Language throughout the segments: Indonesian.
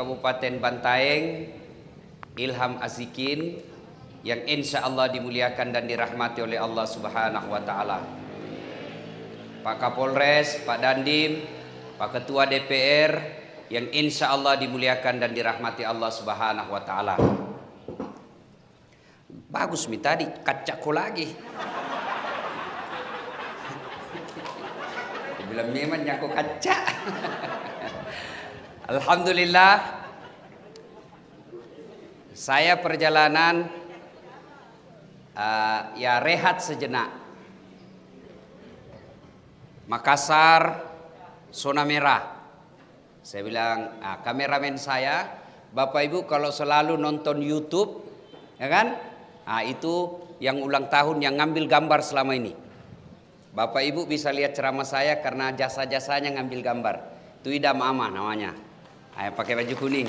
Kabupaten Bantaeng, Ilham Azikin, yang insya Allah dimuliakan dan dirahmati oleh Allah Subhanahu wa Ta'ala. Pak Kapolres, Pak Dandim, Pak Ketua DPR, yang insya Allah dimuliakan dan dirahmati Allah Subhanahu wa Ta'ala. Bagus mi tadi, kacaku lagi. Bilang memang aku kaca. Alhamdulillah, saya perjalanan ya rehat sejenak. Makassar, zona merah. Saya bilang, kameramen saya, Bapak Ibu kalau selalu nonton YouTube, ya kan? Itu yang ulang tahun yang ngambil gambar selama ini. Bapak Ibu bisa lihat ceramah saya karena jasa-jasanya ngambil gambar. Itu Idam Ama namanya. Pakai baju kuning,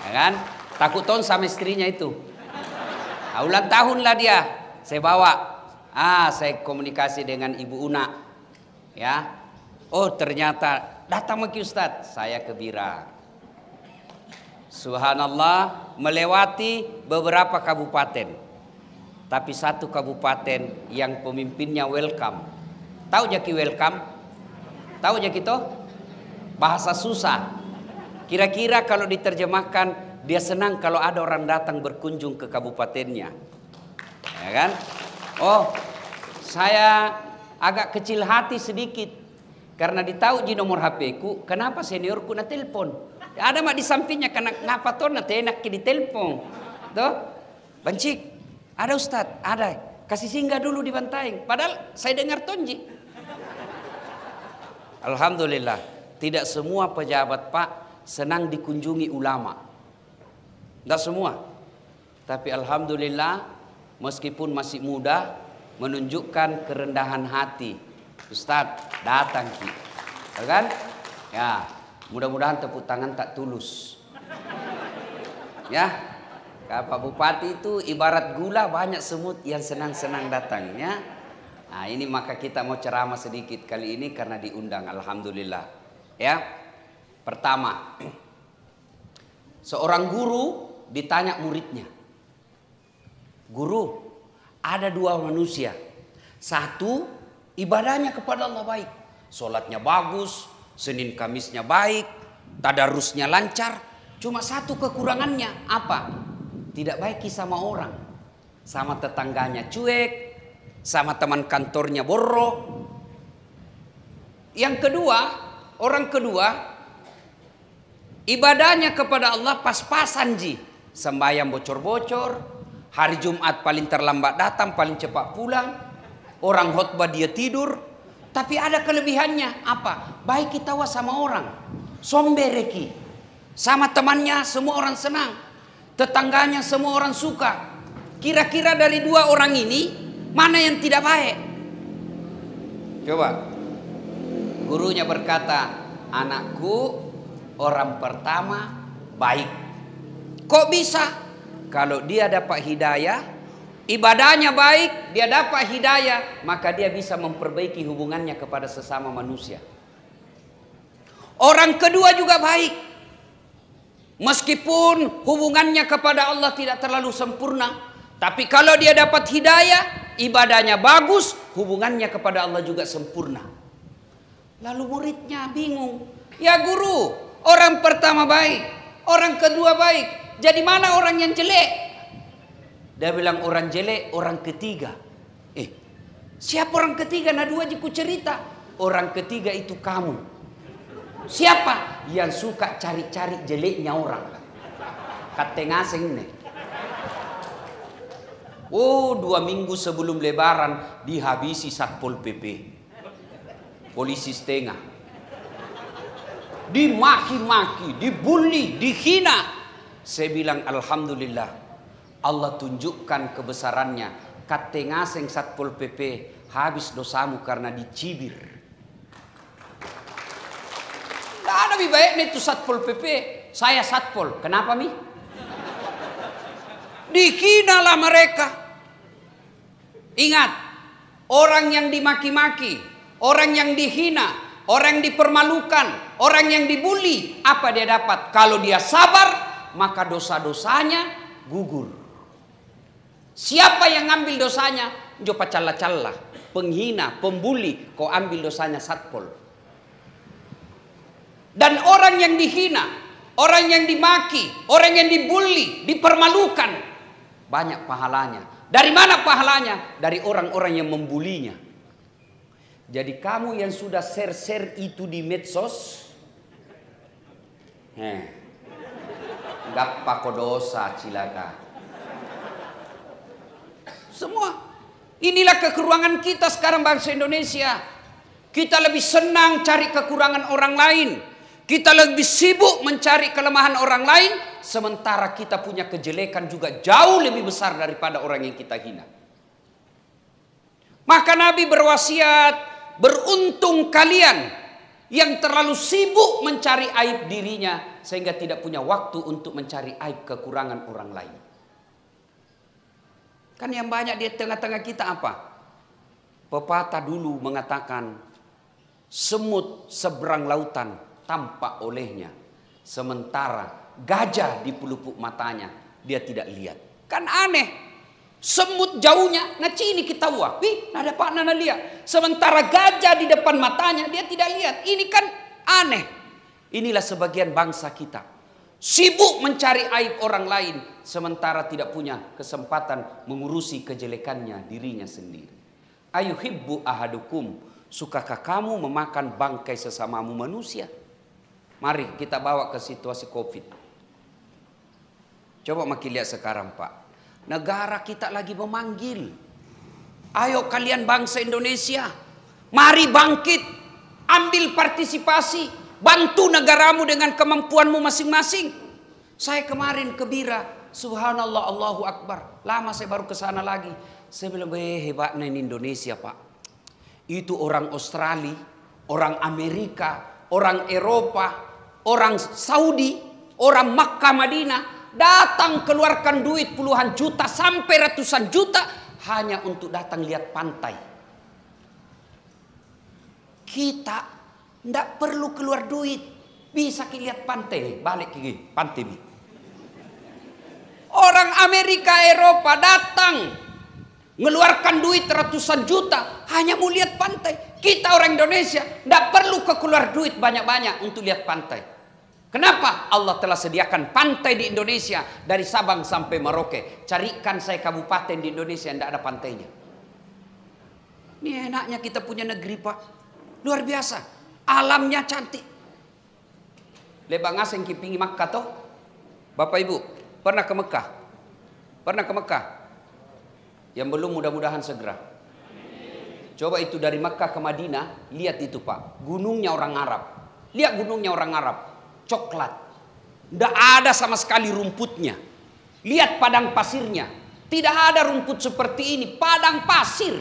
ya kan? Takut tahun sama istrinya itu. Ulang tahun lah dia. Saya bawa. Saya komunikasi dengan Ibu Una. Ya. Oh ternyata datang ke Ustadz. Saya ke Bira. Subhanallah, melewati beberapa kabupaten. Tapi satu kabupaten yang pemimpinnya welcome. Tahu jaki welcome? Tahu jaki itu? Bahasa susah. Kira-kira kalau diterjemahkan, dia senang kalau ada orang datang berkunjung ke kabupatennya. Ya kan? Oh, saya agak kecil hati sedikit. Karena ditahu di nomor HP ku, kenapa seniorku na telepon? Ya, ada mak di sampingnya, kenapa tuh na enak di telepon? Tuh, Bancik, ada Ustadz, ada. Kasih singgah dulu di Bantaeng. Padahal saya dengar tonji. Alhamdulillah, tidak semua pejabat Pak senang dikunjungi ulama. Tidak semua. Tapi alhamdulillah, meskipun masih muda, menunjukkan kerendahan hati. Ustadz, datang Ki. Ya kan? Ya, mudah-mudahan tepuk tangan tak tulus. Ya, Pak Bupati itu ibarat gula, banyak semut yang senang-senang datangnya. Nah, ini maka kita mau ceramah sedikit kali ini karena diundang, alhamdulillah. Ya. Pertama, seorang guru ditanya muridnya. Guru, ada dua manusia. Satu, ibadahnya kepada Allah baik. Sholatnya bagus, Senin Kamisnya baik, tadarusnya lancar. Cuma satu kekurangannya, apa? Tidak baik sama orang. Sama tetangganya cuek, sama teman kantornya borok. Yang kedua, orang kedua, ibadahnya kepada Allah pas-pasan ji. Sembahyang bocor-bocor, hari Jumat paling terlambat datang, paling cepat pulang. Orang khotbah dia tidur. Tapi ada kelebihannya, apa? Baik kita sama orang. Sombereki. Sama temannya semua orang senang. Tetangganya semua orang suka. Kira-kira dari dua orang ini, mana yang tidak baik? Coba. Gurunya berkata, anakku, orang pertama baik. Kok bisa? Kalau dia dapat hidayah, ibadahnya baik, dia dapat hidayah, maka dia bisa memperbaiki hubungannya kepada sesama manusia. Orang kedua juga baik. Meskipun hubungannya kepada Allah tidak terlalu sempurna, tapi kalau dia dapat hidayah, ibadahnya bagus, hubungannya kepada Allah juga sempurna. Lalu muridnya bingung. Ya guru, orang pertama baik, orang kedua baik. Jadi mana orang yang jelek? Dia bilang orang jelek, orang ketiga. Siapa orang ketiga? Nah dua jiku cerita. Orang ketiga itu kamu. Siapa? Yang suka cari-cari jeleknya orang. Kate ngasing nih. 2 minggu sebelum lebaran dihabisi Satpol PP. Polisi setengah. Dimaki-maki, dibully, dihina. Saya bilang alhamdulillah. Allah tunjukkan kebesarannya. Kate ngasing Satpol PP habis dosamu karena dicibir. Tidak ada lebih baik itu Satpol PP. Saya Satpol. Kenapa mi? Dihinalah mereka. Ingat, orang yang dimaki-maki, orang yang dihina, orang yang dipermalukan, orang yang dibully, apa dia dapat? Kalau dia sabar, maka dosa-dosanya gugur. Siapa yang ambil dosanya? Jopa calla-calla, penghina, pembuli, kau ambil dosanya satpol. Dan orang yang dihina, orang yang dimaki, orang yang dibully, dipermalukan, banyak pahalanya. Dari mana pahalanya? Dari orang-orang yang membulinya. Jadi kamu yang sudah share-share itu di medsos, gak pako dosa cilaka. Semua. Inilah kekurangan kita sekarang bangsa Indonesia. Kita lebih senang cari kekurangan orang lain. Kita lebih sibuk mencari kelemahan orang lain. Sementara kita punya kejelekan juga jauh lebih besar daripada orang yang kita hina. Maka Nabi berwasiat, beruntung kalian yang terlalu sibuk mencari aib dirinya sehingga tidak punya waktu untuk mencari aib kekurangan orang lain. Kan yang banyak di tengah-tengah kita apa? Pepatah dulu mengatakan, semut seberang lautan tampak olehnya, sementara gajah di pelupuk matanya dia tidak lihat. Kan aneh. Semut jauhnya, nah cini kita wah, ada pak nana lihat. Sementara gajah di depan matanya dia tidak lihat. Ini kan aneh. Inilah sebagian bangsa kita, sibuk mencari aib orang lain, sementara tidak punya kesempatan mengurusi kejelekannya dirinya sendiri. Ayuhibbu ahadukum, sukakah kamu memakan bangkai sesamamu manusia? Mari kita bawa ke situasi COVID. Coba makin lihat sekarang pak. Negara kita lagi memanggil. Ayo kalian bangsa Indonesia, mari bangkit, ambil partisipasi, bantu negaramu dengan kemampuanmu masing-masing. Saya kemarin ke Bira, subhanallah, Allahu Akbar. Lama saya baru ke sana lagi. Saya bilang, hebatnya ini Indonesia pak. Itu orang Australia, orang Amerika, orang Eropa, orang Saudi, orang Makkah, Madinah, datang keluarkan duit puluhan juta sampai ratusan juta hanya untuk datang lihat pantai. Kita tidak perlu keluar duit, bisa lihat pantai nih, balik ke pantai nih. Orang Amerika, Eropa datang mengeluarkan duit ratusan juta hanya mau lihat pantai. Kita orang Indonesia tidak perlu keluar duit banyak-banyak untuk lihat pantai. Kenapa? Allah telah sediakan pantai di Indonesia dari Sabang sampai Merauke. Carikan saya kabupaten di Indonesia yang tidak ada pantainya. Ini enaknya kita punya negeri pak. Luar biasa. Alamnya cantik. Lebang asing kipingi Makkah toh. Bapak Ibu pernah ke Mekah? Pernah ke Mekah? Yang belum mudah-mudahan segera. Coba itu dari Mekah ke Madinah. Lihat itu pak. Gunungnya orang Arab. Lihat gunungnya orang Arab. Coklat. Tidak ada sama sekali rumputnya. Lihat padang pasirnya. Tidak ada rumput seperti ini. Padang pasir.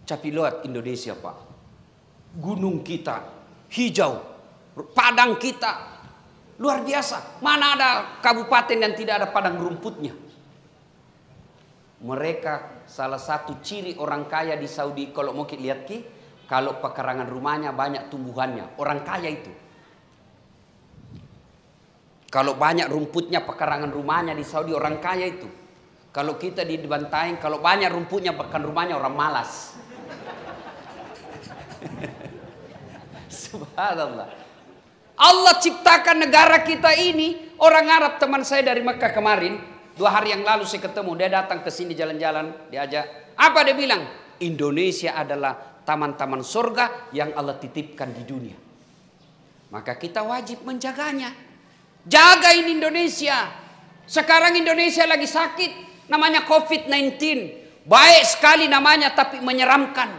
Tapi lihat Indonesia pak. Gunung kita hijau. Padang kita luar biasa. Mana ada kabupaten yang tidak ada padang rumputnya. Mereka salah satu ciri orang kaya di Saudi. Kalau mau kita lihat kalau pekarangan rumahnya banyak tumbuhannya. Orang kaya itu. Kalau banyak rumputnya pekarangan rumahnya di Saudi orang kaya itu. Kalau kita di Bantaeng, kalau banyak rumputnya pekarangan rumahnya orang malas. Subhanallah. Allah ciptakan negara kita ini. Orang Arab teman saya dari Mekah kemarin. 2 hari yang lalu saya ketemu. Dia datang ke sini jalan-jalan. Diajak. Apa dia bilang? Indonesia adalah taman-taman surga yang Allah titipkan di dunia. Maka kita wajib menjaganya. Jaga ini Indonesia. Sekarang Indonesia lagi sakit. Namanya COVID-19. Baik sekali namanya tapi menyeramkan.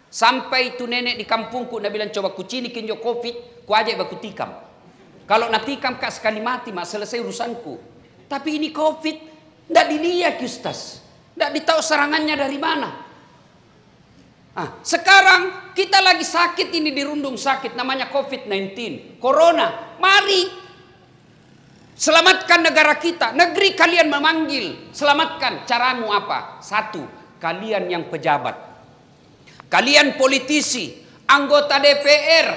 Sampai itu nenek di kampungku. Dia bilang coba kucini kinjo COVID. Ku ajak baku tikam. Kalau nak tikam kak sekali mati mak selesai urusanku. Tapi ini COVID. Tidak dilihat Ustaz. Tidak ditahu serangannya dari mana. Sekarang kita lagi sakit ini dirundung sakit namanya COVID-19, Corona. Mari selamatkan negara kita. Negeri kalian memanggil, selamatkan. Caramu apa? 1, kalian yang pejabat, kalian politisi, Anggota DPR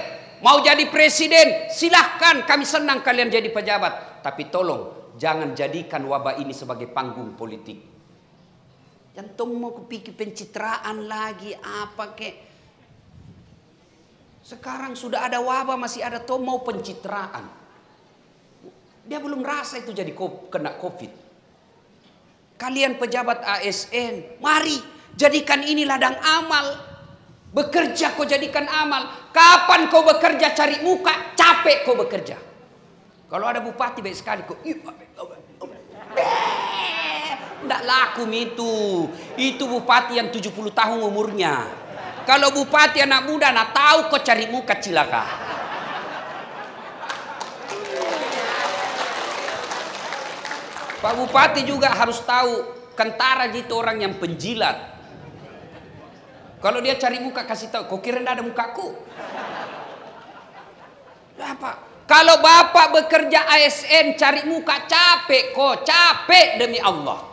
mau jadi presiden, silahkan, kami senang kalian jadi pejabat. Tapi tolong jangan jadikan wabah ini sebagai panggung politik. Jantung mau kepikir pencitraan lagi apa kek. Sekarang sudah ada wabah masih ada toh mau pencitraan. Dia belum rasa itu jadi kena COVID. Kalian pejabat ASN, mari jadikan ini ladang amal. Bekerja kau jadikan amal. Kapan kau bekerja cari muka, capek kau bekerja. Kalau ada bupati baik sekali kau, tidak laku itu. Itu bupati yang 70 tahun umurnya. Kalau bupati anak muda, nak tahu kau cari muka cilaka. Pak Bupati juga harus tahu kentara gitu orang yang penjilat. Kalau dia cari muka kasih tahu, kau kira tidak ada mukaku? Apa? Kalau bapak bekerja ASN cari muka capek kok, capek demi Allah.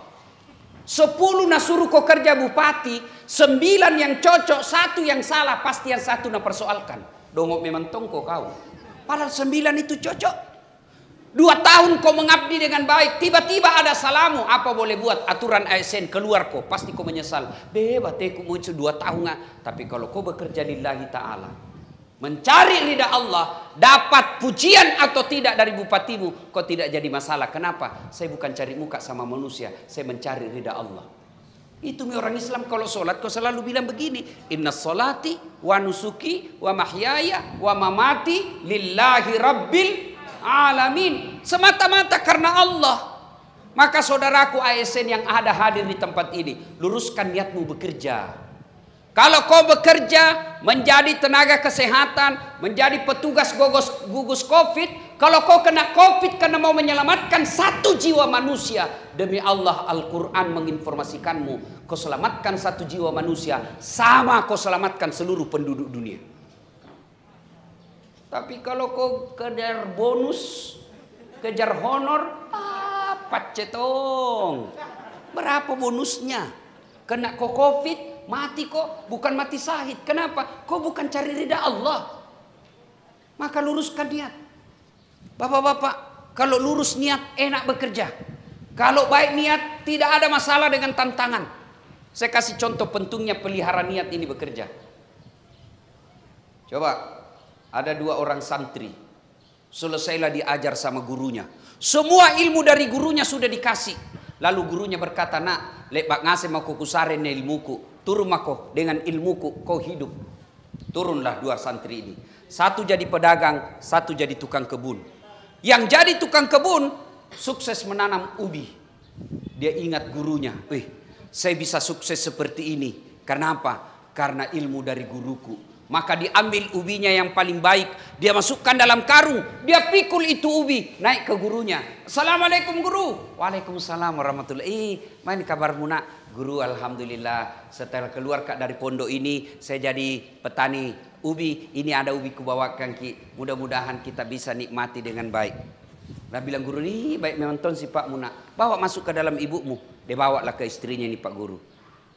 10 nasuruh kau kerja bupati, 9 yang cocok, 1 yang salah, pasti yang 1 nak persoalkan. Dongok memang tongko kau. Padahal 9 itu cocok. 2 tahun kau mengabdi dengan baik, tiba-tiba ada salamu, apa boleh buat? Aturan ASN keluar kau, pasti kau menyesal. Bebas teku mau 2 tahun. Tapi kalau kau bekerja lillahi ta'ala, mencari ridha Allah, dapat pujian atau tidak dari bupatimu, kau tidak jadi masalah. Kenapa? Saya bukan cari muka sama manusia, saya mencari ridha Allah. Itu orang Islam kalau sholat kau selalu bilang begini, inna sholati wa nusuki wa mahyaya wa mamati lillahi rabbil alamin, semata-mata karena Allah. Maka saudaraku ASN yang ada hadir di tempat ini, luruskan niatmu bekerja. Kalau kau bekerja menjadi tenaga kesehatan, menjadi petugas gugus COVID, kalau kau kena COVID karena mau menyelamatkan 1 jiwa manusia, demi Allah Al-Quran menginformasikanmu, kau selamatkan 1 jiwa manusia sama kau selamatkan seluruh penduduk dunia. Tapi kalau kau kejar bonus, kejar honor, apa cetong? Berapa bonusnya? Kena kau COVID, mati kok, bukan mati syahid. Kenapa? Kau bukan cari ridha Allah. Maka luruskan niat. Bapak-bapak, kalau lurus niat enak bekerja. Kalau baik niat tidak ada masalah dengan tantangan. Saya kasih contoh pentingnya pelihara niat ini bekerja. Coba. Ada 2 orang santri, selesailah diajar sama gurunya. Semua ilmu dari gurunya sudah dikasih. Lalu gurunya berkata, nak, lebak ngase mau kukusaren ilmuku. Turun mako dengan ilmuku kau hidup. Turunlah 2 santri ini. 1 jadi pedagang, 1 jadi tukang kebun. Yang jadi tukang kebun, sukses menanam ubi. Dia ingat gurunya. Saya bisa sukses seperti ini. Karena apa? Karena ilmu dari guruku. Maka diambil ubinya yang paling baik, dia masukkan dalam karung, dia pikul itu ubi, naik ke gurunya. Assalamualaikum guru. Waalaikumsalam warahmatullahi. Mana kabarmu nak? Guru, alhamdulillah setelah keluar dari pondok ini saya jadi petani ubi. Ini ada ubi kubawakan ki. Mudah-mudahan kita bisa nikmati dengan baik. Nah bilang guru ini baik memang ton si Pak Muna. Bawa masuk ke dalam ibumu. Dia bawalah ke istrinya nih Pak Guru.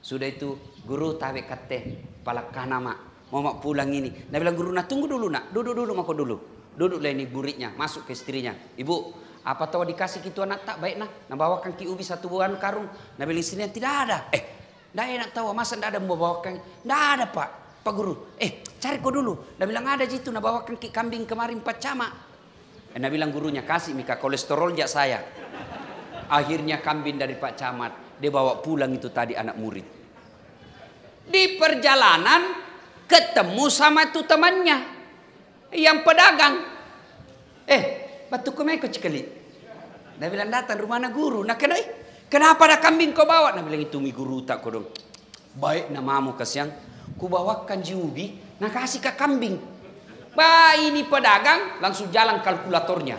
Sudah itu guru tawe kate palak nama. Mau mak pulang ini. Nah bilang guru, nah tunggu dulu nak. Duduk dulu mako dulu. Duduklah ini buritnya. Masuk ke istrinya. Ibu, apa tahu dikasih gitu anak tak baik nah. Nah bawakan ki ubi 1 buah karung. Nah bilang istrinya tidak ada. Tidak enak tahu. Masa tidak ada mau bawakan. Tidak ada Pak Guru. Cari kau dulu. Nah bilang ada jitu. Nah bawakan ki kambing kemarin 4 cama. Nah bilang gurunya kasih mika kolesterol jak saya. Akhirnya kambing dari Pak Camat. Dia bawa pulang itu tadi anak murid. Di perjalanan ketemu sama itu temannya yang pedagang. Batu kemeko cikali. Dia bilang datang rumah na guru. Nah kenapa ada kambing kau bawa? Nah bilang itu mi guru tak kau dong. Baik namamu kasihan. Ku bawakan jiubi. Nah kasih ke kambing. Ini pedagang langsung jalan kalkulatornya.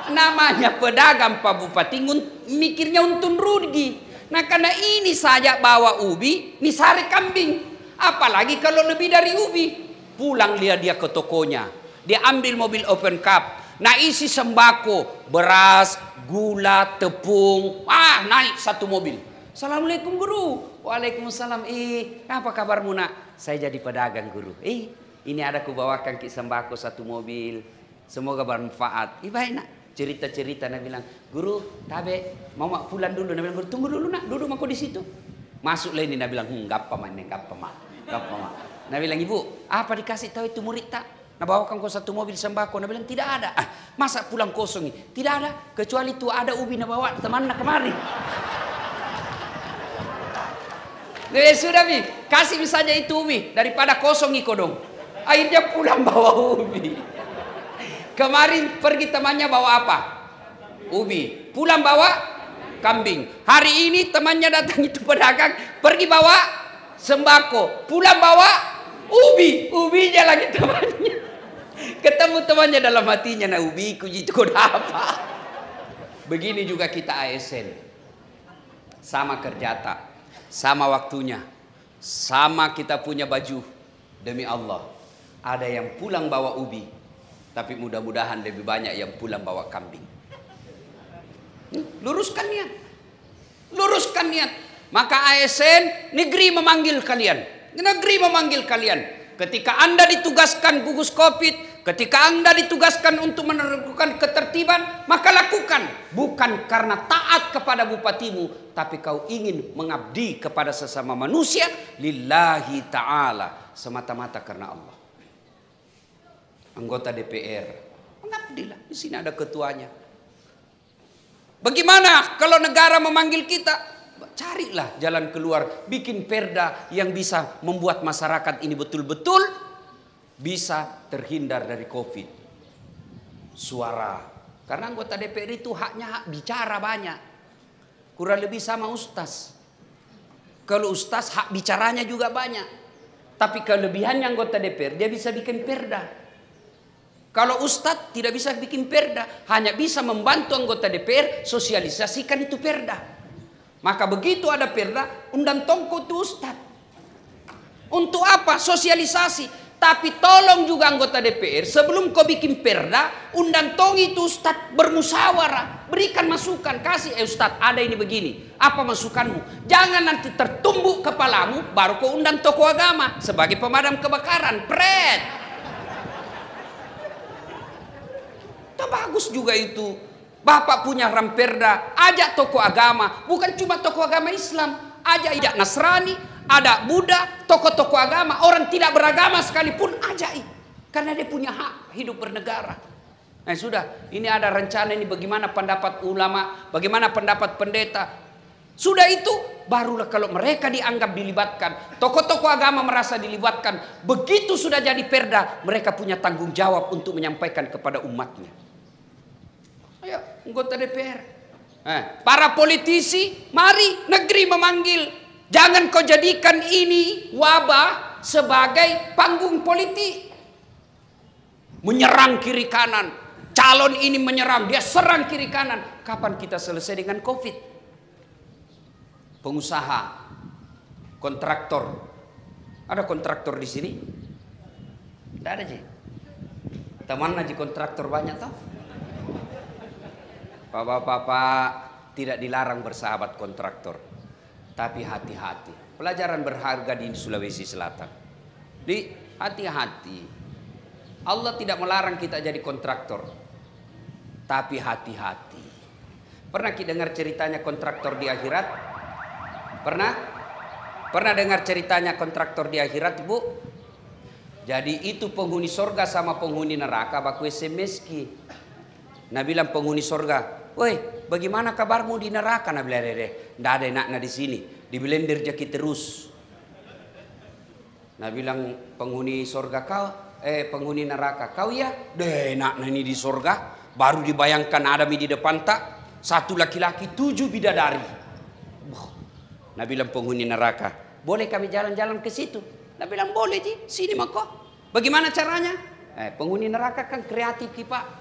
Namanya pedagang Pak Bupati mikirnya untung rugi. Nah karena ini saja bawa ubi, ini sari kambing. Apalagi kalau lebih dari ubi. Pulang dia ke tokonya. Dia ambil mobil open cup. Nah isi sembako. Beras, gula, tepung. Naik 1 mobil. Assalamualaikum guru. Waalaikumsalam. Apa kabarmu nak? Saya jadi pedagang guru. Ini ada kubawakan ki sembako satu mobil. Semoga bermanfaat. Iba enak. Cerita-cerita nak bilang, guru, tabe mau mak pulang dulu. Nak bilang, guru tunggu dulu nak, duduk mako di situ. Masuklah ini, nak bilang, gappa mak, gappa mak. Nak bilang, ibu, apa dikasih tahu itu murid tak? Nak bawakan kau satu mobil sembako. Nak bilang, tidak ada. Masa pulang kosong ini? Tidak ada, kecuali itu ada ubi nak bawa teman nak kemari. Sudah bi, kasih saja itu ubi daripada kosong iko dong. Akhirnya pulang bawa ubi. Kemarin pergi temannya bawa apa? Ubi. Pulang bawa kambing. Hari ini temannya datang itu pedagang, pergi bawa sembako. Pulang bawa ubi. Ubinya lagi temannya. Ketemu temannya dalam hatinya, nah ubi kuji itu apa? Begini juga kita ASN. Sama kerja tak, sama waktunya, sama kita punya baju. Demi Allah, ada yang pulang bawa ubi, tapi mudah-mudahan lebih banyak yang pulang bawa kambing. Luruskan niat. Luruskan niat. Maka ASN negeri memanggil kalian. Negeri memanggil kalian. Ketika Anda ditugaskan gugus Covid, ketika Anda ditugaskan untuk menerapkan ketertiban, maka lakukan. Bukan karena taat kepada bupatimu, tapi kau ingin mengabdi kepada sesama manusia lillahi ta'ala, semata-mata karena Allah. Anggota DPR, mengabdilah. Di sini ada ketuanya. Bagaimana kalau negara memanggil kita? Carilah jalan keluar, bikin perda yang bisa membuat masyarakat ini betul-betul bisa terhindar dari Covid. Suara, karena anggota DPR itu haknya hak bicara banyak. Kurang lebih sama ustaz. Kalau ustaz hak bicaranya juga banyak. Tapi kelebihannya anggota DPR, dia bisa bikin perda. Kalau ustadz tidak bisa bikin perda, hanya bisa membantu anggota DPR sosialisasikan itu perda. Maka begitu ada perda, undang tongko itu ustadz. Untuk apa? Sosialisasi. Tapi tolong juga anggota DPR, sebelum kau bikin perda, undang tong itu ustadz bermusyawarah. Berikan masukan, kasih, ustadz ada ini begini. Apa masukanmu? Jangan nanti tertumbuk kepalamu, baru kau undang tokoh agama sebagai pemadam kebakaran. Pret. Bagus juga itu. Bapak punya ramperda, ajak tokoh agama, bukan cuma tokoh agama Islam, ajak Nasrani, ada Buddha, tokoh-tokoh agama, orang tidak beragama sekalipun ajak, karena dia punya hak hidup bernegara. Nah sudah, ini ada rencana ini bagaimana pendapat ulama, bagaimana pendapat pendeta. Sudah itu barulah kalau mereka dianggap dilibatkan, tokoh-tokoh agama merasa dilibatkan, begitu sudah jadi perda, mereka punya tanggung jawab untuk menyampaikan kepada umatnya. Ayo, anggota DPR. Para politisi, mari negeri memanggil. Jangan kau jadikan ini wabah sebagai panggung politik. Menyerang kiri kanan. Calon ini menyerang, dia serang kiri kanan. Kapan kita selesai dengan Covid? Pengusaha, kontraktor. Ada kontraktor di sini? Tidak ada, Ji. Teman aja kontraktor banyak tau. Bapak-bapak, tidak dilarang bersahabat kontraktor, tapi hati-hati. Pelajaran berharga di Sulawesi Selatan. Di hati-hati. Allah tidak melarang kita jadi kontraktor, tapi hati-hati. Pernah kita dengar ceritanya kontraktor di akhirat? Pernah? Pernah dengar ceritanya kontraktor di akhirat, Ibu? Jadi itu penghuni sorga sama penghuni neraka baku SMS ki. Nah bilang penghuni sorga, woi, bagaimana kabarmu di neraka? Nah bilang, nggak ada enaknya di sini, di blender jaki terus. Nah bilang penghuni sorga penghuni neraka, kau ya, deh enaknya ini di sorga, baru dibayangkan ada di depan tak, satu laki-laki 7 bidadari. Nah bilang penghuni neraka, boleh kami jalan-jalan ke situ? Nah bilang boleh Ji, sini mako. Bagaimana caranya? Penghuni neraka kan kreatif ki Pak.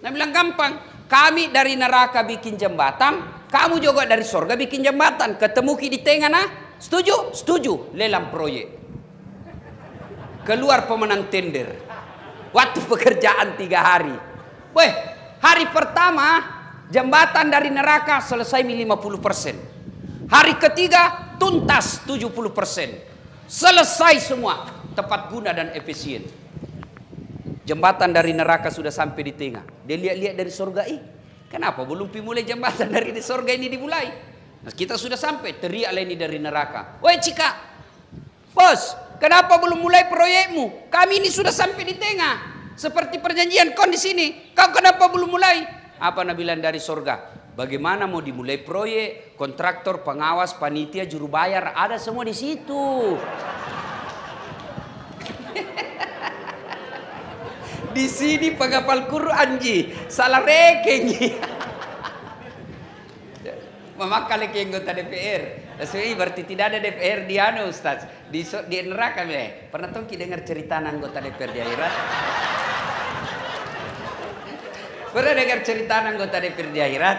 Nah bilang gampang, kami dari neraka bikin jembatan, kamu juga dari sorga bikin jembatan, ketemu ki di tengah nah, setuju? Setuju, lelang proyek. Keluar pemenang tender, waktu pekerjaan 3 hari. Weh, hari pertama jembatan dari neraka selesai 50%. Hari ketiga tuntas 70%. Selesai semua. tepat guna dan efisien. Jembatan dari neraka sudah sampai di tengah. Dia lihat-lihat dari surga, kenapa belum dimulai jembatan dari surga ini dimulai? Nah, kita sudah sampai, teriaklah ini dari neraka. Woi Cika, bos, kenapa belum mulai proyekmu? Kami ini sudah sampai di tengah. Seperti perjanjian kau di sini, kau kenapa belum mulai? Apa Nabi bilang dari surga? Bagaimana mau dimulai proyek? Kontraktor, pengawas, panitia, juru bayar, ada semua di situ. Di sini penghafal Quran salah rekeng Memakali ke anggota DPR. Sebenarnya berarti tidak ada DPR di Ustaz. Di neraka Pernah tuh dengar cerita anggota DPR di akhirat? Pernah dengar cerita anggota DPR di akhirat?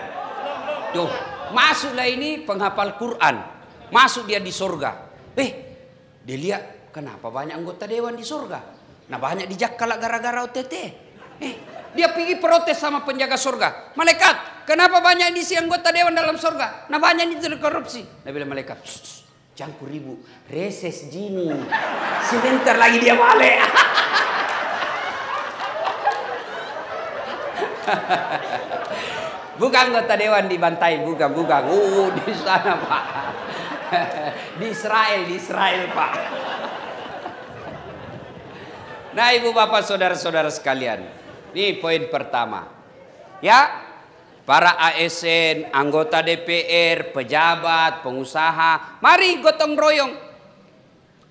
Tuh, masuklah ini penghafal Quran. Masuk dia di surga. Dia lihat kenapa banyak anggota dewan di surga. Nah banyak dijakkalak gara-gara OTT. Dia pergi protes sama penjaga surga. Malaikat, kenapa banyak diisi anggota dewan dalam surga? Nah banyak itu korupsi. Nah bilang malaikat, jangan ribu, reses jini. Sebentar lagi dia balik. Bukan anggota dewan dibantai, bukan. Di sana Pak. Di Israel Pak. Nah ibu bapak saudara-saudara sekalian, ini poin pertama. Ya, para ASN, anggota DPR, pejabat, pengusaha, mari gotong royong.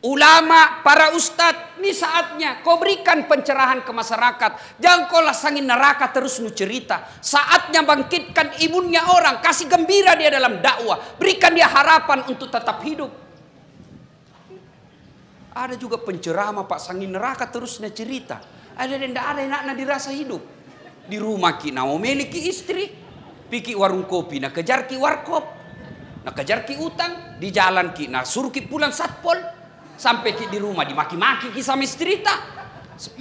Ulama, para ustadz, ini saatnya kau berikan pencerahan ke masyarakat. Jangan kau lasangin neraka terus nu cerita. Saatnya bangkitkan imunnya orang, kasih gembira dia dalam dakwah, berikan dia harapan untuk tetap hidup. Ada juga penceramah Pak sangin neraka terus na cerita. Ada yang tidak ada enaknya dirasa hidup. Di rumah ki mau memiliki istri, piki warung kopi, nak kejar ki warkop, nak kejar ki utang, di jalan ki, nak suruh ki pulang satpol, sampai ki di rumah dimaki-maki ki sama istri ta.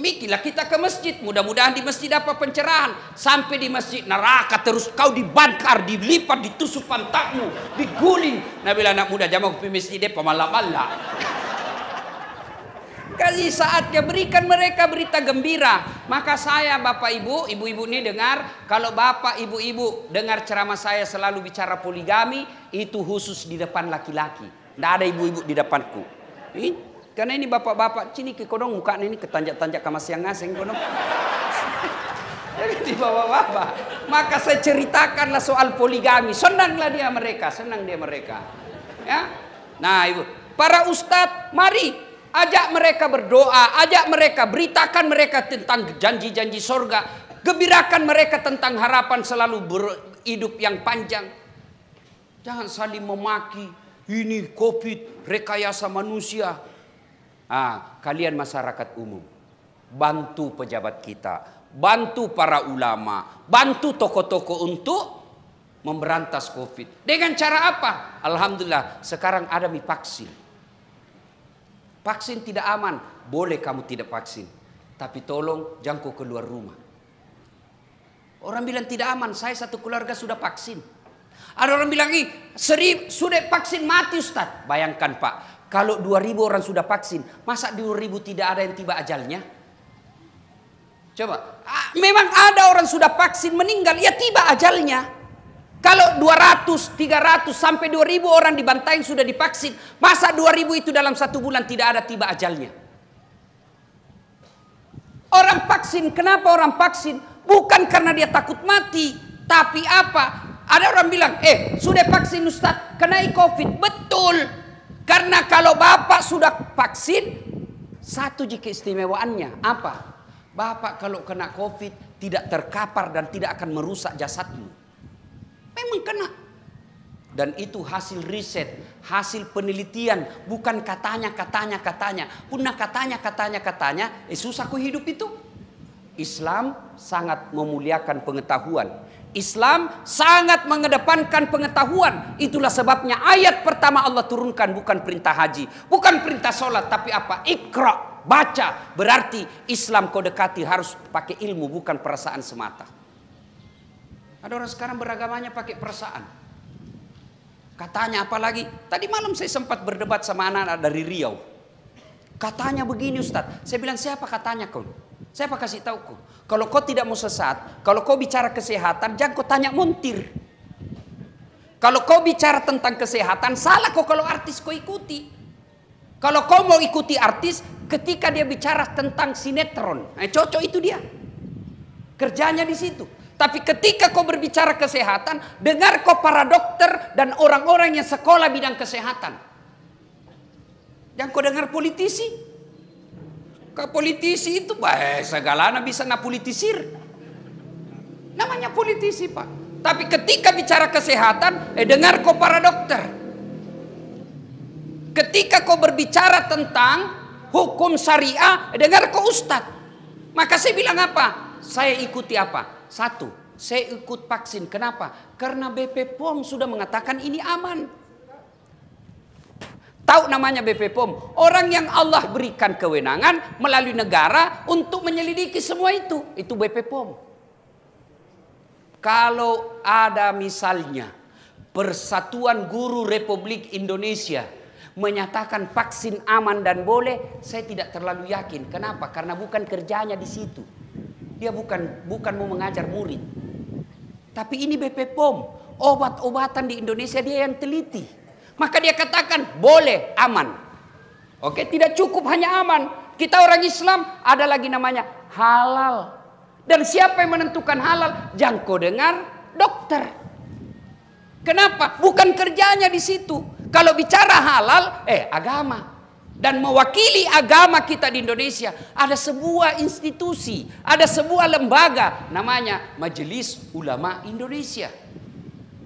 Mikilah kita ke masjid, mudah-mudahan di masjid dapat pencerahan. Sampai di masjid neraka terus kau dibakar, dilipat, ditusuk pantatmu, diguling. Nah bila anak muda jamak ke masjid dia pemalah-malah. Kasih saatnya berikan mereka berita gembira. Maka saya bapak ibu ini dengar. Kalau bapak ibu dengar ceramah saya selalu bicara poligami. Itu khusus di depan laki-laki. Tidak ada ibu-ibu di depanku. Karena ini bapak-bapak. Cini ke kodong mukanya ini ketanjak-tanjak kamas yang ngaseng kodong. Jadi di bapak-bapak. Maka saya ceritakanlah soal poligami. Senang dia mereka. Ya. Nah ibu. Para ustadz mari. Ajak mereka berdoa, ajak mereka, beritakan mereka tentang janji-janji surga, gembirakan mereka tentang harapan selalu berhidup yang panjang. Jangan saling memaki, ini COVID, rekayasa manusia. Kalian masyarakat umum, bantu pejabat kita, bantu para ulama, bantu tokoh-tokoh untuk memberantas COVID. Dengan cara apa? Alhamdulillah, sekarang ada vaksin. Vaksin tidak aman, boleh kamu tidak vaksin. Tapi tolong jangan kau keluar rumah. Orang bilang tidak aman, saya satu keluarga sudah vaksin. Ada orang bilang, sudah vaksin mati Ustaz. Bayangkan Pak, kalau 2.000 orang sudah vaksin, masa 2.000 tidak ada yang tiba ajalnya? Coba, memang ada orang sudah vaksin meninggal, ya tiba ajalnya. Kalau 200, 300 sampai 2.000 orang dibantai sudah divaksin, masa 2.000 itu dalam 1 bulan tidak ada tiba ajalnya? Orang vaksin, kenapa orang vaksin? Bukan karena dia takut mati, tapi apa? Ada orang bilang, sudah vaksin Ustaz, kena COVID. Betul, karena kalau bapak sudah vaksin, satu jika istimewaannya apa? Bapak kalau kena COVID tidak terkapar dan tidak akan merusak jasadmu. Memang kena. Dan itu hasil riset, hasil penelitian, bukan katanya. Punah katanya, susah ku hidup itu. Islam sangat memuliakan pengetahuan. Islam sangat mengedepankan pengetahuan. Itulah sebabnya ayat pertama Allah turunkan bukan perintah haji, bukan perintah sholat, tapi apa? Iqra, baca. Berarti Islam kau dekati harus pakai ilmu, bukan perasaan semata. Ada orang sekarang beragamanya pakai perasaan. Katanya apalagi, tadi malam saya sempat berdebat sama anak-anak dari Riau. Katanya begini Ustaz. Saya bilang, siapa katanya kau? Siapa kasih tahu kau? Kalau kau tidak mau sesat, kalau kau bicara kesehatan, jangan kau tanya montir. Kalau kau bicara tentang kesehatan, salah kau kalau artis kau ikuti. Kalau kau mau ikuti artis, ketika dia bicara tentang sinetron, cocok itu dia. Kerjanya di situ. Tapi ketika kau berbicara kesehatan, dengar kau para dokter dan orang-orang yang sekolah bidang kesehatan. Jangan kau dengar politisi. Ke politisi itu segalanya bisa napolitisir. Namanya politisi Pak. Tapi ketika bicara kesehatan, dengar kau para dokter. Ketika kau berbicara tentang hukum syariah, dengar kau ustadz. Maka saya bilang apa? Saya ikuti apa? Satu, saya ikut vaksin. Kenapa? Karena BP POM sudah mengatakan ini aman. Tahu namanya BP POM? Orang yang Allah berikan kewenangan melalui negara untuk menyelidiki semua itu. Itu BP POM. Kalau ada misalnya Persatuan Guru Republik Indonesia menyatakan vaksin aman dan boleh, saya tidak terlalu yakin. Kenapa? Karena bukan kerjanya di situ. Dia bukan mau mengajar murid. Tapi ini BP POM. Obat-obatan di Indonesia dia yang teliti. Maka dia katakan boleh, aman. Oke, tidak cukup hanya aman. Kita orang Islam ada lagi namanya halal. Dan siapa yang menentukan halal? Jangan kau dengar dokter. Kenapa? Bukan kerjanya di situ. Kalau bicara halal, agama. Dan mewakili agama kita di Indonesia, ada sebuah institusi, ada sebuah lembaga namanya Majelis Ulama Indonesia.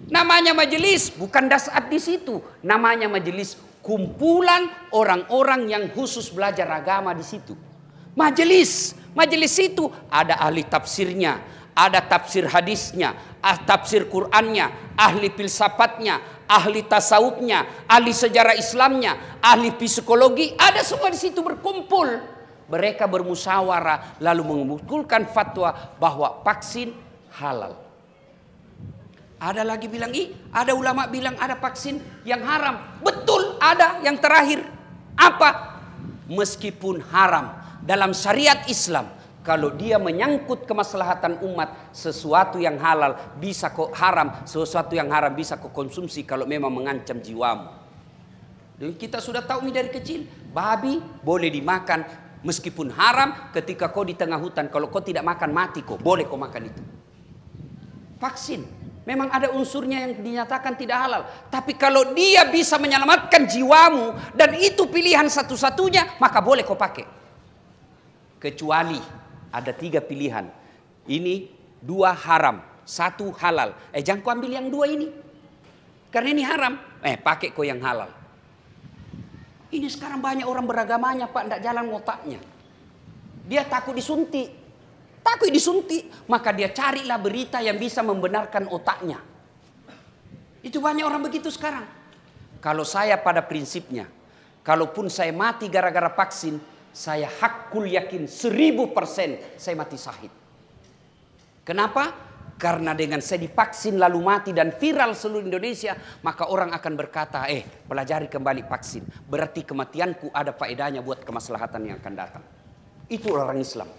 Namanya majelis, bukan dasar di situ. Namanya majelis, kumpulan orang-orang yang khusus belajar agama di situ. Majelis itu ada ahli tafsirnya, ada tafsir hadisnya, tafsir Qur'annya, ahli filsafatnya, ahli tasawufnya, ahli sejarah Islamnya, ahli psikologi, ada semua di situ berkumpul. Mereka bermusyawarah lalu mengumpulkan fatwa bahwa vaksin halal. Ada lagi bilang, ada ulama bilang ada vaksin yang haram. Betul, ada yang terakhir. Apa? Meskipun haram dalam syariat Islam, kalau dia menyangkut kemaslahatan umat, sesuatu yang halal bisa kok haram, sesuatu yang haram bisa kok konsumsi kalau memang mengancam jiwamu. Dan kita sudah tahu ini dari kecil. Babi boleh dimakan meskipun haram ketika kau di tengah hutan. Kalau kau tidak makan mati kok, boleh kau makan itu. Vaksin. Memang ada unsurnya yang dinyatakan tidak halal. Tapi kalau dia bisa menyelamatkan jiwamu dan itu pilihan satu-satunya, maka boleh kau pakai. Kecuali ada 3 pilihan. Ini 2 haram, 1 halal. Jangan kau ambil yang 2 ini. Karena ini haram. Pakai kau yang halal. Ini sekarang banyak orang beragamanya Pak, tidak jalan otaknya. Dia takut disuntik. Takut disuntik, maka dia carilah berita yang bisa membenarkan otaknya. Itu banyak orang begitu sekarang. Kalau saya pada prinsipnya, kalaupun saya mati gara-gara vaksin, saya hakul yakin 1000% saya mati syahid. Kenapa? Karena dengan saya divaksin lalu mati dan viral seluruh Indonesia, maka orang akan berkata, pelajari kembali vaksin. Berarti kematianku ada faedahnya buat kemaslahatan yang akan datang. Itu orang Islam.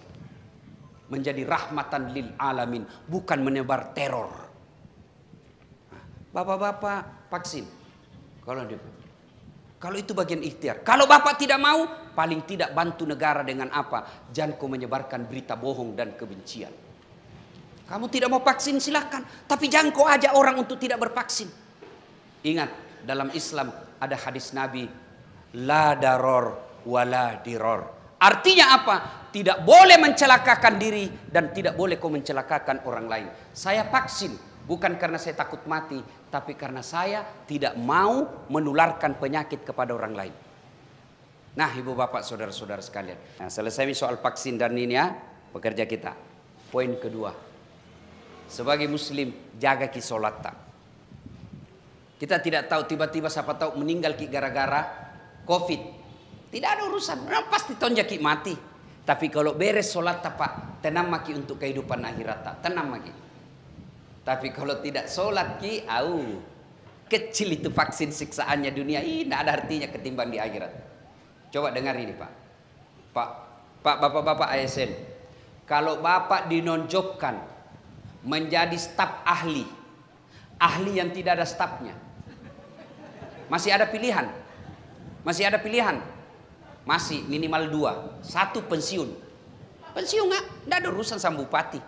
Menjadi rahmatan lil alamin, bukan menebar teror. Bapak-bapak vaksin. Kalau itu bagian ikhtiar. Kalau bapak tidak mau, paling tidak bantu negara dengan apa? Jangan kau menyebarkan berita bohong dan kebencian. Kamu tidak mau vaksin silakan, tapi jangan kau ajak orang untuk tidak bervaksin. Ingat, dalam Islam ada hadis Nabi, la daror wala diror. Artinya apa? Tidak boleh mencelakakan diri dan tidak boleh kau mencelakakan orang lain. Saya vaksin bukan karena saya takut mati, tapi karena saya tidak mau menularkan penyakit kepada orang lain. Nah, ibu bapak saudara-saudara sekalian. Nah, selesai soal vaksin dan ini ya, pekerja kita. Poin kedua. Sebagai muslim, jaga ki solat. Kita tidak tahu tiba-tiba siapa tahu meninggal ki gara-gara Covid. Tidak ada urusan, pasti tonjaki mati. Tapi kalau beres solat Pak, tenang maki untuk kehidupan akhirat, tenang maki. Tapi kalau tidak solat ki, kecil itu vaksin siksaannya dunia, tidak ada artinya ketimbang di akhirat. Coba dengar ini Pak. Pak bapak-bapak ASN, kalau bapak dinonjokkan menjadi staf ahli yang tidak ada stafnya, masih ada pilihan? Masih ada pilihan? Masih minimal 2. 1 pensiun. Pensiun nggak ada urusan sama bupati.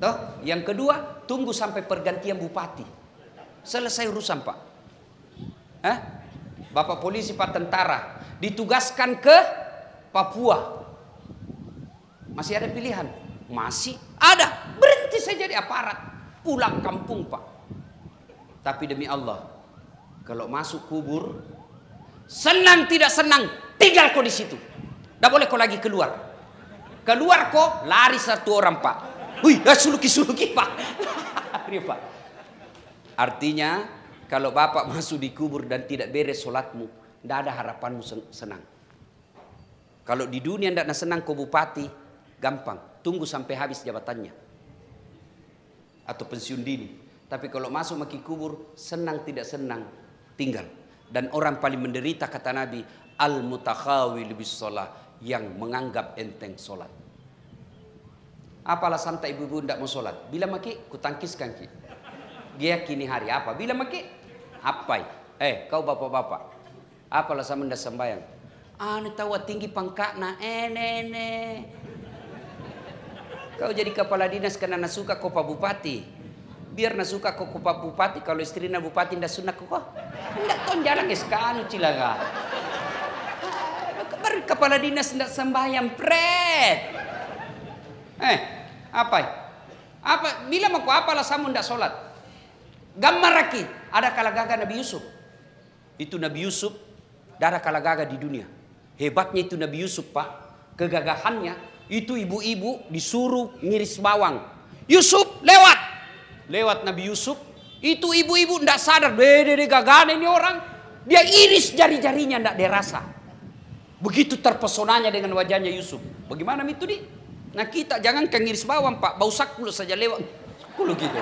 Toh, yang kedua tunggu sampai pergantian bupati. Selesai urusan Pak. Bapak polisi, Pak tentara ditugaskan ke Papua. Masih ada pilihan? Masih ada. Berhenti saja di aparat. Pulang kampung Pak. Tapi demi Allah, kalau masuk kubur, senang tidak senang, tinggal kau di situ. Tidak boleh kau lagi keluar. Keluar kau, lari 1 orang Pak. Wih, suluki Pak. Pak. Artinya, kalau bapak masuk di kubur dan tidak beres sholatmu, tidak ada harapanmu senang. Kalau di dunia tidak senang kau bupati, gampang. Tunggu sampai habis jabatannya. Atau pensiun dini. Tapi kalau masuk maki kubur, senang tidak senang, tinggal. Dan orang paling menderita kata Nabi, al-mutakhawil bis sholat, yang menganggap enteng sholat. Apa alasan tak ibu-ibu tidak mau sholat? Bila maki, kutangkiskan ki. Dia kini hari apa? Bila maki, apa? Kau bapak-bapak, apa alasan anda sembahyang? Anu tahu tinggi pangkatna, nene. Kau jadi kepala dinas karena nasuka kau pak bupati. Biar nasuka kau pak bupati, kalau istrinya bupati ndak sunnah kau. Ndak ton jalan sekali cilaga. Baru kepala dinas ndak sembahyang pret. Apa? Bila mau apa alasanmu ndak sholat? Gambar rakit. Ada kala gagah Nabi Yusuf. Itu Nabi Yusuf, ada kala gagah di dunia. Hebatnya itu Nabi Yusuf Pak. Kegagahannya itu ibu-ibu disuruh ngiris bawang. Yusuf lewat Nabi Yusuf. Itu ibu-ibu ndak sadar. Beda gagahnya ini orang. Dia iris jari-jarinya ndak dirasa. Begitu terpesonanya dengan wajahnya Yusuf. Bagaimana itu di? Nah kita jangan ngiris bawang Pak. Bau sakul saja lewat. Kulu gitu.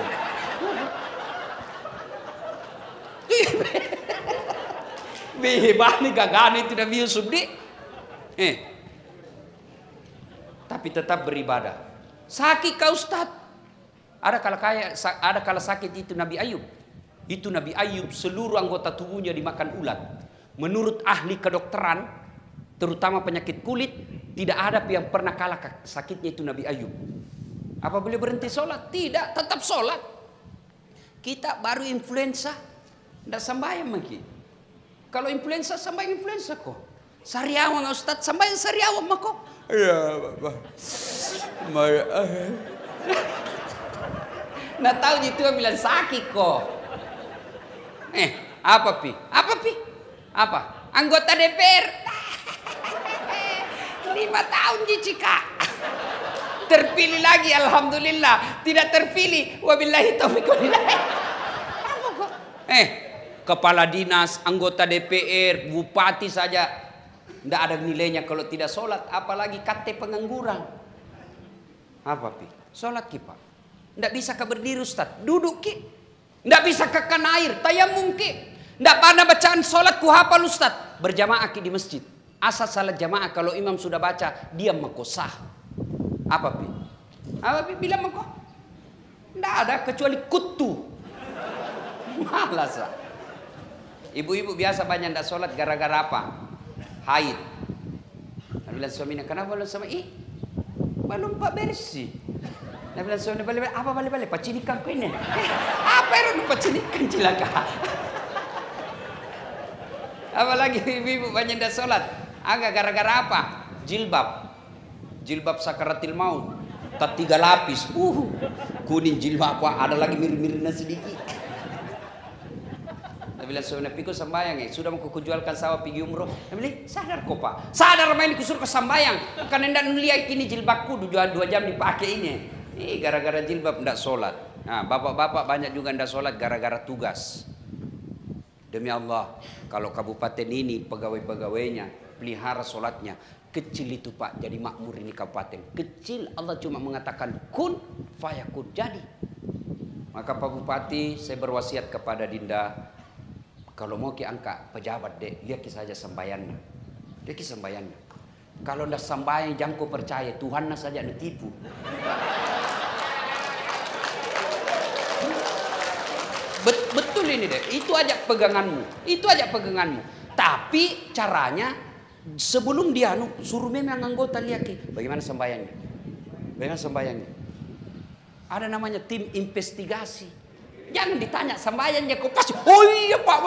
Hebat nih gagahnya itu Nabi Yusuf di. Tapi tetap beribadah. Sakit kau Ustaz. Ada kala sakit itu Nabi Ayub. Itu Nabi Ayub seluruh anggota tubuhnya dimakan ulat. Menurut ahli kedokteran, terutama penyakit kulit, tidak ada yang pernah kalah sakitnya itu Nabi Ayub. Apa boleh berhenti sholat? Tidak, tetap sholat. Kita baru influenza, tidak sembahyang lagi. Kalau influenza sembahyang influenza kok. Sariawan Ustaz, sembahyang sariawan mah kok. Ya, Bapak. Nah tahu itu bilang sakit kok. Apa pi? Apa? Anggota DPR. 5 tahun Jicika. Terpilih lagi alhamdulillah. Tidak terpilih wabillahi taufiq walhidayah. Apa kok? Kepala dinas, anggota DPR, bupati saja tidak ada nilainya kalau tidak sholat, apalagi kate pengangguran. Apa pi? Sholat ki Pak. Tidak bisa ke berdiri Ustaz, duduk ki. Tidak bisa ke kan air, tayamum ki. Tidak pernah bacaan sholat ku hafal Ustaz. Berjamaah ki di masjid. Asal salat jamaah kalau imam sudah baca, diam makosah. Apa pi? Bilang mako? Tidak ada kecuali kutu. Malas. Ibu-ibu biasa banyak tidak sholat gara-gara apa? Haid. Nabi bilang suaminya, kenapa belum sama? Belum Pak bersih. Nabi bilang suaminya, balik-balik. Apa balik-balik? Pacinikan kau ini. Apa yang pacinikan cilaka? Apalagi ibu-ibu banyak tidak sholat. Agak gara-gara apa? Jilbab sakaratil maut. Tak 3 lapis. Kuning jilbab apa? Ada lagi mirip-miripnya sedikit. Nabi bilang suaminya, pikul sembayang sudah mau kujualkan sawah pergi umroh. Nabi bilang, sadar kok Pak. Sadar main kusuruh ke sembayang. Karena tidak melihat ini jilbabku 2 jam dipakai ini. Gara-gara jilbab tidak sholat. Nah, bapak-bapak banyak juga tidak sholat gara-gara tugas. Demi Allah, kalau kabupaten ini pegawai-pegawainya pelihara sholatnya, kecil itu Pak, jadi makmur ini kabupaten. Kecil, Allah cuma mengatakan kun fayakun, jadi. Maka Pak Bupati, saya berwasiat kepada Dinda, kalau mau ki angkat pejabat dek, lihat saja sembayannya. Lihat sembayannya. Kalau ndak sembahyang jangan kau percaya, Tuhan saja ditipu. Betul ini deh, itu aja peganganmu, itu aja peganganmu. Tapi caranya sebelum dia suruh memang anggota lihat bagaimana sembahyangnya, bagaimana sembahyangnya. Ada namanya tim investigasi. Jangan ditanya sembahyangnya kok pasti, oh iya Pak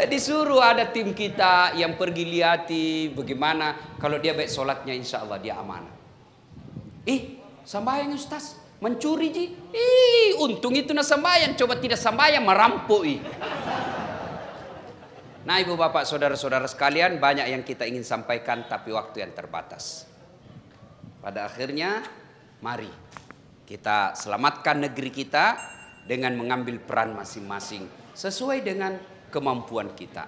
disuruh ada tim kita yang pergi lihati bagaimana kalau dia baik sholatnya, insya Allah dia amanah. Sembahyang Ustaz mencuri ji. Untung itu na sembahyang, coba tidak sembahyang merampok. Nah ibu bapak saudara-saudara sekalian, banyak yang kita ingin sampaikan tapi waktu yang terbatas. Pada akhirnya mari kita selamatkan negeri kita dengan mengambil peran masing-masing sesuai dengan kemampuan kita.